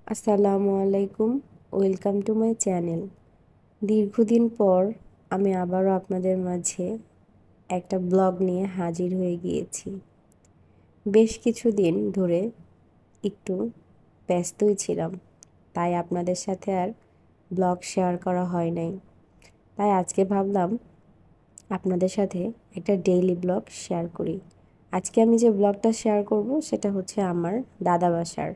আসসালামু আলাইকুম। Welcome to my channel. দীর্ঘদিন পর আমি আবারও আপনাদের মাঝে একটা ব্লগ নিয়ে হাজির হয়ে গিয়েছি। বেশ কিছুদিন ধরে একটু ব্যস্তই ছিলাম, তাই আপনাদের সাথে আর ব্লগ শেয়ার করা হয় নাই। তাই আজকে ভাবলাম আপনাদের সাথে একটা ডেইলি ব্লগ শেয়ার করি। আজকে আমি যে ব্লগটা শেয়ার করব সেটা হচ্ছে আমার দাদা বাসার।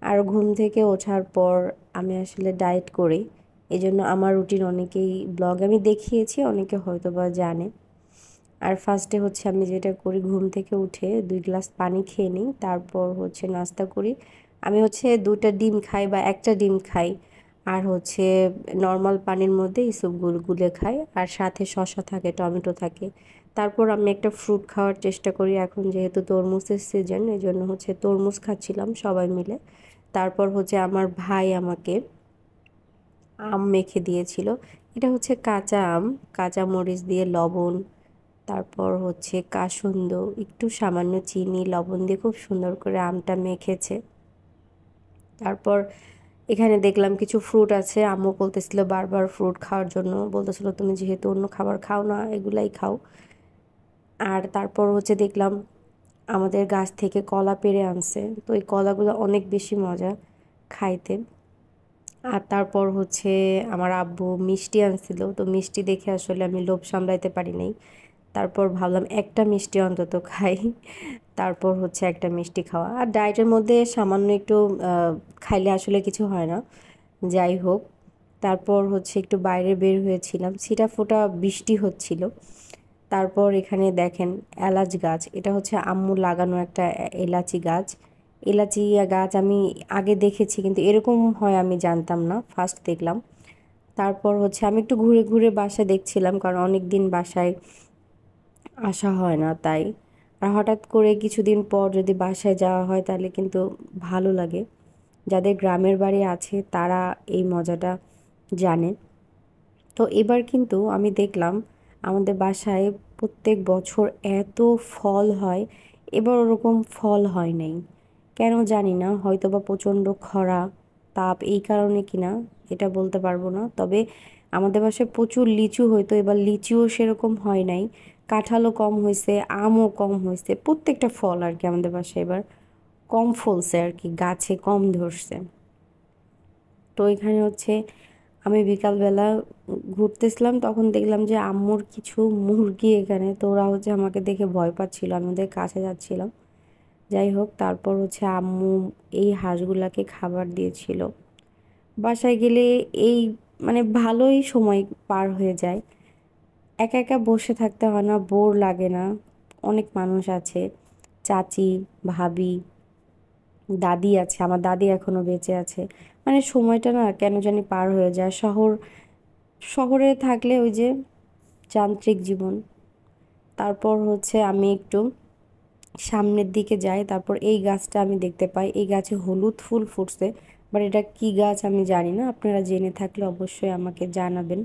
আর ঘুম থেকে ওঠার পর আমি আসলে ডায়েট করি, এজন্য আমার রুটিন অনেকেই ব্লগ আমি দেখিয়েছি, অনেকে হয়তো বা জানে। আর ফার্স্টে হচ্ছে আমি যেটা করি, ঘুম থেকে উঠে 2 গ্লাস পানি খেয়ে নিই, তারপর হচ্ছে নাস্তা করি। আমি হচ্ছে 2টা ডিম খাই বা একটা ডিম খাই, আর হচ্ছে নর্মাল পানির মধ্যে এই স্যুপগুলো গুলে খাই, আর সাথে শসা থাকে, টমেটো থাকে। তারপর আমি একটা ফ্রুট খাওয়ার চেষ্টা করি, এখন যেহেতু তরমুজের সিজন, এই জন্য হচ্ছে তরমুজ খাচ্ছিলাম সবাই মিলে। তারপর হচ্ছে আমার ভাই আমাকে আম মেখে দিয়েছিল। এটা হচ্ছে কাঁচা আম, কাঁচা মরিচ দিয়ে লবণ, তারপর হচ্ছে কাসুন্দ, একটু সামান্য চিনি, লবণ দিয়ে খুব সুন্দর করে আমটা মেখেছে। তারপর এখানে দেখলাম কিছু ফ্রুট আছে, আম্মু বলতেছিল বারবার ফ্রুট খাওয়ার জন্য, বলতেছিল তুমি যেহেতু অন্য খাবার খাও না এগুলাই খাও। আর তারপর হচ্ছে দেখলাম আমাদের গাছ থেকে কলা পেড়ে আনছে, তো এই কলাগুলো অনেক বেশি মজা খাইতে। আর তারপর হচ্ছে আমার আব্বু মিষ্টি আনছিল, তো মিষ্টি দেখে আসলে আমি লোভ সামলাইতে পারি নাই। তারপর ভাবলাম একটা মিষ্টি অন্তত খাই। তারপর হচ্ছে একটা মিষ্টি খাওয়া, আর ডায়েটের মধ্যে সামান্য একটু খাইলে আসলে কিছু হয় না। যাই হোক, তারপর হচ্ছে একটু বাইরে বের হয়েছিলাম, ছিটাফোঁটা বৃষ্টি হচ্ছিল। তারপর এখানে দেখেন এলাচ গাছ, এটা হচ্ছে আম্মু লাগানো একটা এলাচি গাছ। এলাচি গাছ আমি আগে দেখেছি, কিন্তু এরকম হয় আমি জানতাম না, ফার্স্ট দেখলাম। তারপর হচ্ছে আমি একটু ঘুরে ঘুরে বাসা দেখছিলাম, কারণ অনেক দিন বাসায় আসা হয় না তাই। আর হঠাৎ করে কিছুদিন পর যদি বাসায় যাওয়া হয় তাহলে কিন্তু ভালো লাগে। যাদের গ্রামের বাড়ি আছে তারা এই মজাটা জানে। তো এবার কিন্তু আমি দেখলাম আমাদের বাসায় প্রত্যেক বছর এত ফল হয়, এবার ওরকম ফল হয় নাই। কেন জানি না, হয়তো বা প্রচণ্ড খরা, তাপ, এই কারণে কিনা এটা বলতে পারবো না। তবে আমাদের বাসায় প্রচুর লিচু হইতো, এবার লিচুও সেরকম হয় নাই। কাঁঠালও কম হয়েছে, আমও কম হয়েছে, প্রত্যেকটা ফল আর কি আমাদের বাসায় এবার কম ফলছে আর কি, গাছে কম ধরছে। তো এখানে হচ্ছে আমি বিকালবেলা ঘুরতেছিলাম, তখন দেখলাম যে আম্মুর কিছু মুরগি এখানে, তো ওরা হচ্ছে আমাকে দেখে ভয় পাচ্ছিল, আমি ওদের কাছে যাচ্ছিলাম। যাই হোক, তারপর হচ্ছে আম্মু এই হাঁসগুলাকে খাবার দিয়েছিল। বাসায় গেলে এই মানে ভালোই সময় পার হয়ে যায়, একা একা বসে থাকতে হয় না, বোর লাগে না। অনেক মানুষ আছে, চাচি, ভাবি, দাদি আছে, আমার দাদি এখনো বেঁচে আছে। মানে সময়টা না কেন জানি পার হয়ে যায়। শহরে থাকলে ওই যে যান্ত্রিক জীবন। তারপর হচ্ছে আমি একটু সামনের দিকে যাই, তারপর এই গাছটা আমি দেখতে পাই, এই গাছে হলুদ ফুল ফুটছে, বাট এটা কি গাছ আমি জানি না, আপনারা জেনে থাকলে অবশ্যই আমাকে জানাবেন।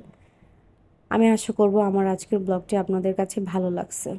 আমি আশা করব আমার আজকের ব্লগটি আপনাদের কাছে ভালো লাগছে।